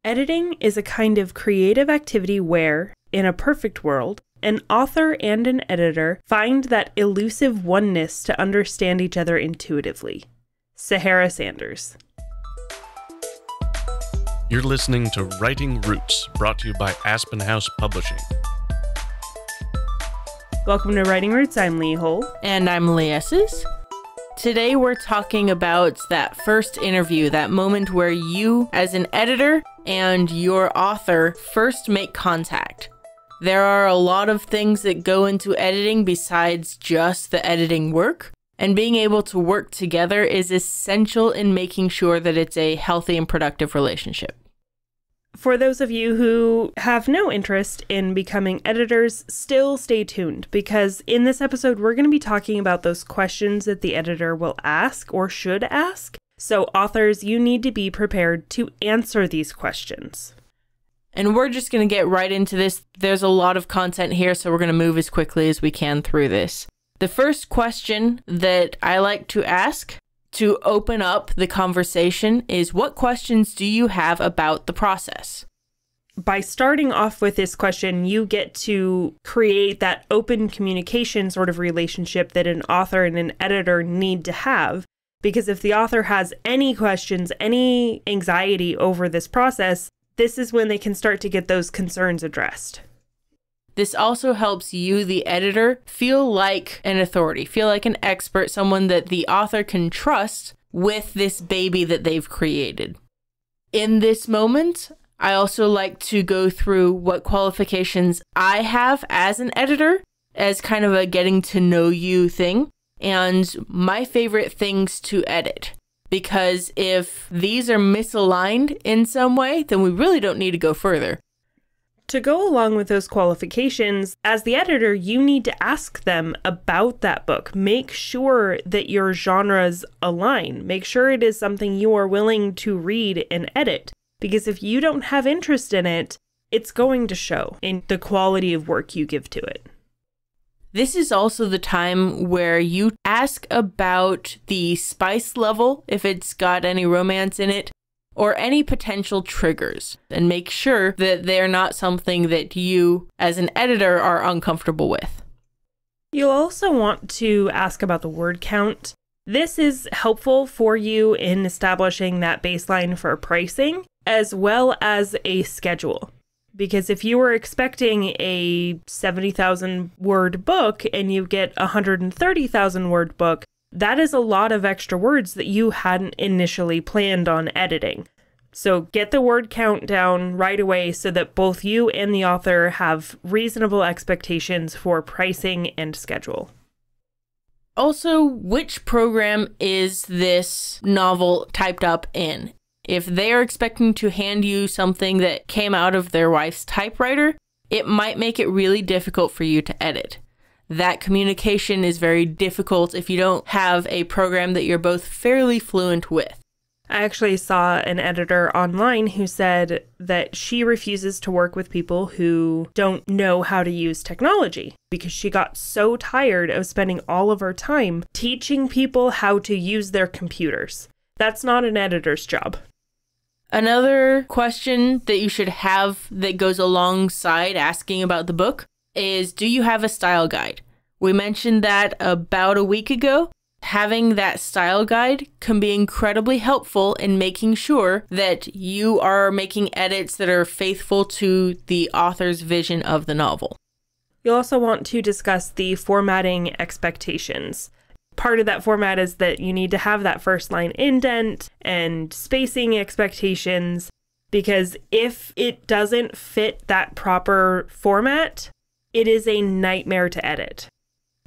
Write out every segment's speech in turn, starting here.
Editing is a kind of creative activity where, in a perfect world, an author and an editor find that elusive oneness to understand each other intuitively. Sahara Sanders. You're listening to Writing Roots, brought to you by Aspen House Publishing. Welcome to Writing Roots. I'm Lee Hull. And I'm Lee Esses. Today we're talking about that first interview, that moment where you, as an editor, and your author first make contact. There are a lot of things that go into editing besides just the editing work, and being able to work together is essential in making sure that it's a healthy and productive relationship. For those of you who have no interest in becoming editors, still stay tuned, because in this episode we're going to be talking about those questions that the editor will ask or should ask. So authors, you need to be prepared to answer these questions. And we're just going to get right into this. There's a lot of content here, so we're going to move as quickly as we can through this. The first question that I like to ask to open up the conversation is, what questions do you have about the process? By starting off with this question, you get to create that open communication sort of relationship that an author and an editor need to have. Because if the author has any questions, any anxiety over this process, this is when they can start to get those concerns addressed. This also helps you, the editor, feel like an authority, feel like an expert, someone that the author can trust with this baby that they've created. In this moment, I also like to go through what qualifications I have as an editor, as kind of a getting to know you thing, and my favorite things to edit. Because if these are misaligned in some way, then we really don't need to go further. To go along with those qualifications, as the editor, you need to ask them about that book. Make sure that your genres align. Make sure it is something you are willing to read and edit. Because if you don't have interest in it, it's going to show in the quality of work you give to it. This is also the time where you ask about the spice level, if it's got any romance in it, or any potential triggers, and make sure that they're not something that you, as an editor, are uncomfortable with. You'll also want to ask about the word count. This is helpful for you in establishing that baseline for pricing, as well as a schedule. Because if you were expecting a 70,000 word book and you get a 130,000 word book, that is a lot of extra words that you hadn't initially planned on editing. So get the word count down right away so that both you and the author have reasonable expectations for pricing and schedule. Also, which program is this novel typed up in? If they are expecting to hand you something that came out of their wife's typewriter, it might make it really difficult for you to edit. That communication is very difficult if you don't have a program that you're both fairly fluent with. I actually saw an editor online who said that she refuses to work with people who don't know how to use technology because she got so tired of spending all of her time teaching people how to use their computers. That's not an editor's job. Another question that you should have that goes alongside asking about the book is, do you have a style guide? We mentioned that about a week ago. Having that style guide can be incredibly helpful in making sure that you are making edits that are faithful to the author's vision of the novel. You'll also want to discuss the formatting expectations. Part of that format is that you need to have that first line indent and spacing expectations, because if it doesn't fit that proper format, it is a nightmare to edit.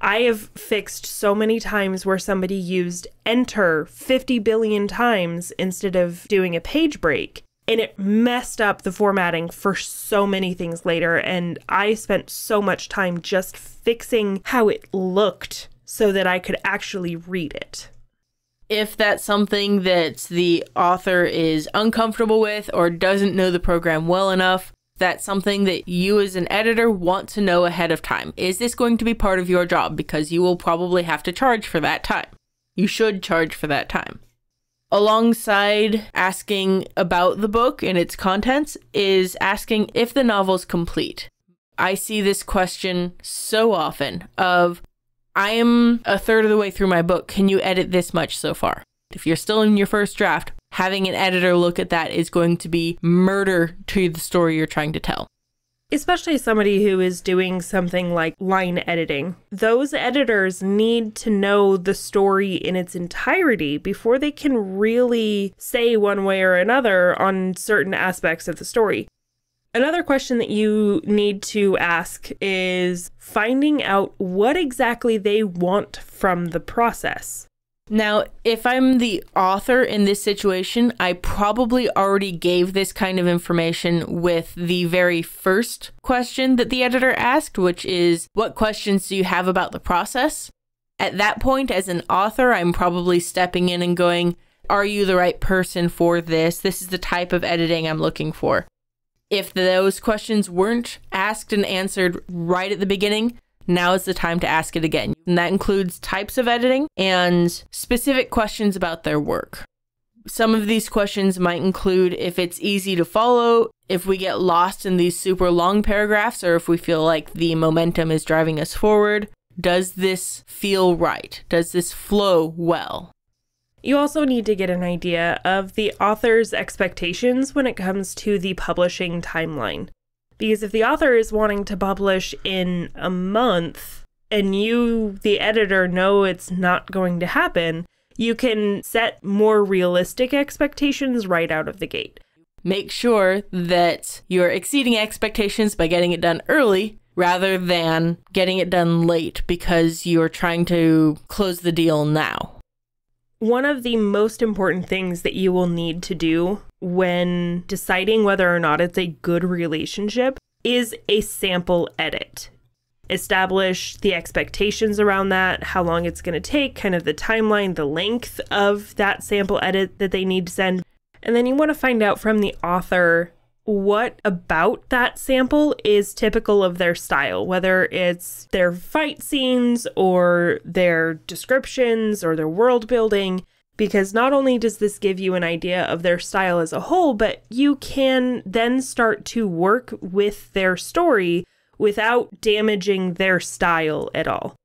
I have fixed so many times where somebody used enter 50 billion times instead of doing a page break, and it messed up the formatting for so many things later, and I spent so much time just fixing how it looked so that I could actually read it. If that's something that the author is uncomfortable with or doesn't know the program well enough, that's something that you as an editor want to know ahead of time. Is this going to be part of your job? Because you will probably have to charge for that time. You should charge for that time. Alongside asking about the book and its contents is asking if the novel's complete. I see this question so often of, I am a third of the way through my book. Can you edit this much so far? If you're still in your first draft, having an editor look at that is going to be murder to the story you're trying to tell. Especially somebody who is doing something like line editing. Those editors need to know the story in its entirety before they can really say one way or another on certain aspects of the story. Another question that you need to ask is finding out what exactly they want from the process. Now, if I'm the author in this situation, I probably already gave this kind of information with the very first question that the editor asked, which is, what questions do you have about the process? At that point, as an author, I'm probably stepping in and going, are you the right person for this? This is the type of editing I'm looking for. If those questions weren't asked and answered right at the beginning, now is the time to ask it again. And that includes types of editing and specific questions about their work. Some of these questions might include if it's easy to follow, if we get lost in these super long paragraphs, or if we feel like the momentum is driving us forward. Does this feel right? Does this flow well? You also need to get an idea of the author's expectations when it comes to the publishing timeline. Because if the author is wanting to publish in a month and you, the editor, know it's not going to happen, you can set more realistic expectations right out of the gate. Make sure that you're exceeding expectations by getting it done early rather than getting it done late because you're trying to close the deal now. One of the most important things that you will need to do when deciding whether or not it's a good relationship is a sample edit. Establish the expectations around that, how long it's going to take, kind of the timeline, the length of that sample edit that they need to send. And then you want to find out from the author what about that sample is typical of their style, whether it's their fight scenes or their descriptions or their world building, because not only does this give you an idea of their style as a whole, but you can then start to work with their story without damaging their style at all.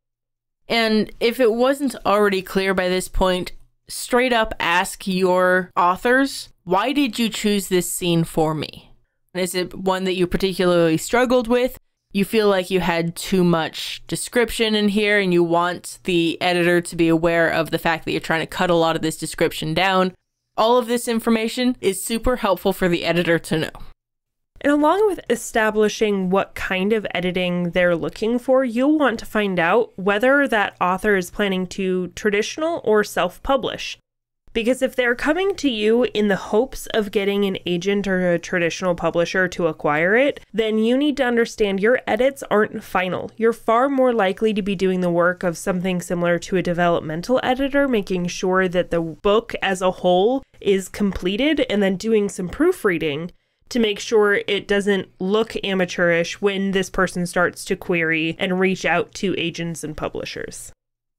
And if it wasn't already clear by this point, straight up ask your authors, why did you choose this scene for me? Is it one that you particularly struggled with? You feel like you had too much description in here and you want the editor to be aware of the fact that you're trying to cut a lot of this description down. All of this information is super helpful for the editor to know. And along with establishing what kind of editing they're looking for, you'll want to find out whether that author is planning to traditional or self-publish. Because if they're coming to you in the hopes of getting an agent or a traditional publisher to acquire it, then you need to understand your edits aren't final. You're far more likely to be doing the work of something similar to a developmental editor, making sure that the book as a whole is completed and then doing some proofreading to make sure it doesn't look amateurish when this person starts to query and reach out to agents and publishers.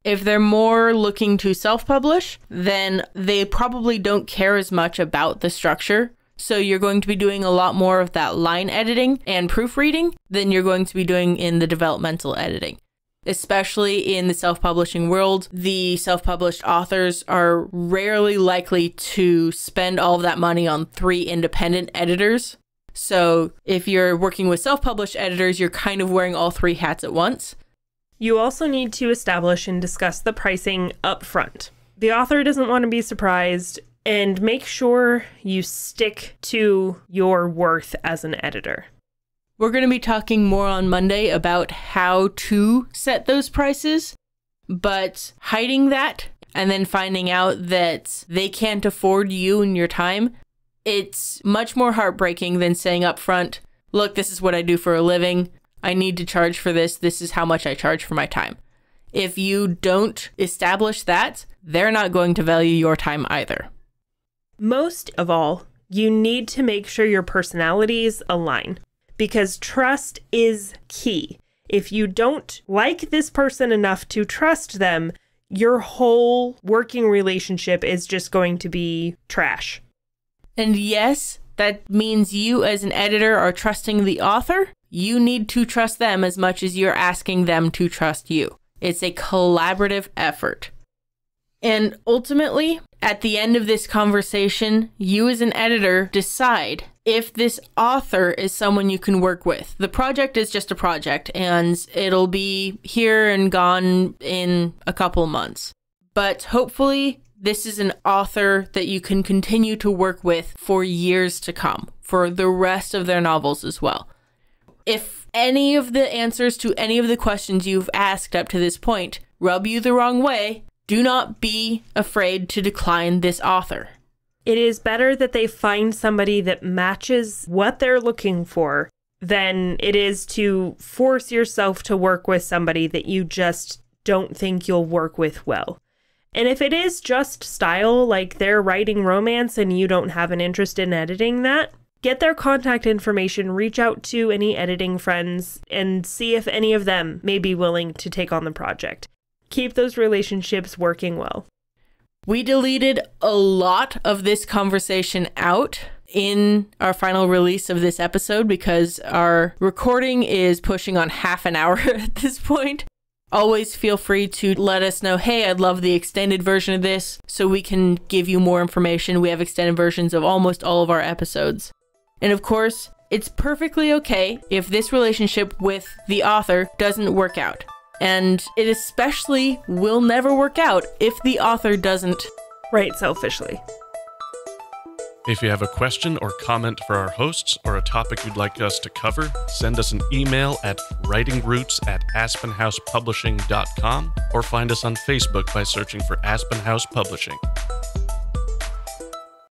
If they're more looking to self-publish, then they probably don't care as much about the structure. So you're going to be doing a lot more of that line editing and proofreading than you're going to be doing in the developmental editing. Especially in the self-publishing world, the self-published authors are rarely likely to spend all of that money on 3 independent editors. So if you're working with self-published editors, you're kind of wearing all 3 hats at once. You also need to establish and discuss the pricing up front. The author doesn't want to be surprised, and make sure you stick to your worth as an editor. We're going to be talking more on Monday about how to set those prices, but hiding that and then finding out that they can't afford you and your time, it's much more heartbreaking than saying up front, look, this is what I do for a living. I need to charge for this. This is how much I charge for my time. If you don't establish that, they're not going to value your time either. Most of all, you need to make sure your personalities align, because trust is key. If you don't like this person enough to trust them, your whole working relationship is just going to be trash. And yes, that means you as an editor are trusting the author. You need to trust them as much as you're asking them to trust you. It's a collaborative effort. And ultimately, at the end of this conversation, you as an editor decide if this author is someone you can work with. The project is just a project, and it'll be here and gone in a couple months. But hopefully, this is an author that you can continue to work with for years to come, for the rest of their novels as well. If any of the answers to any of the questions you've asked up to this point rub you the wrong way, do not be afraid to decline this author. It is better that they find somebody that matches what they're looking for than it is to force yourself to work with somebody that you just don't think you'll work with well. And if it is just style, like they're writing romance and you don't have an interest in editing that, get their contact information, reach out to any editing friends, and see if any of them may be willing to take on the project. Keep those relationships working well. We deleted a lot of this conversation out in our final release of this episode because our recording is pushing on half an hour at this point. Always feel free to let us know, hey, I'd love the extended version of this so we can give you more information. We have extended versions of almost all of our episodes. And of course, it's perfectly okay if this relationship with the author doesn't work out. And it especially will never work out if the author doesn't write selfishly. If you have a question or comment for our hosts or a topic you'd like us to cover, send us an email at writingroots@aspenhousepublishing.com or find us on Facebook by searching for Aspen House Publishing.